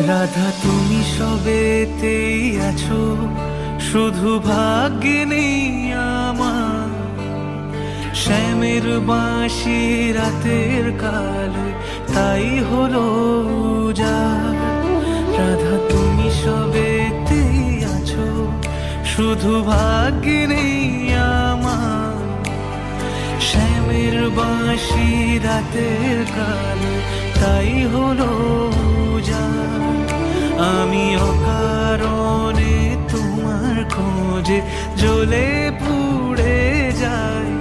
রাধা তুমি সবেতেই আছো, শুধু ভাগ্যে নেই আমার। শ্যামের বাঁশি রাতের কালো, তাই হলো উজাড়। রাধা তুমি সবেতেই আছো, শুধু ভাগ্যে নেই আমার। শ্যামের বাঁশি রাতের কালো, তাই হলো উজাড়। আমি অকারণে তোমার খোঁজে জ্বলে পুড়ে যাই।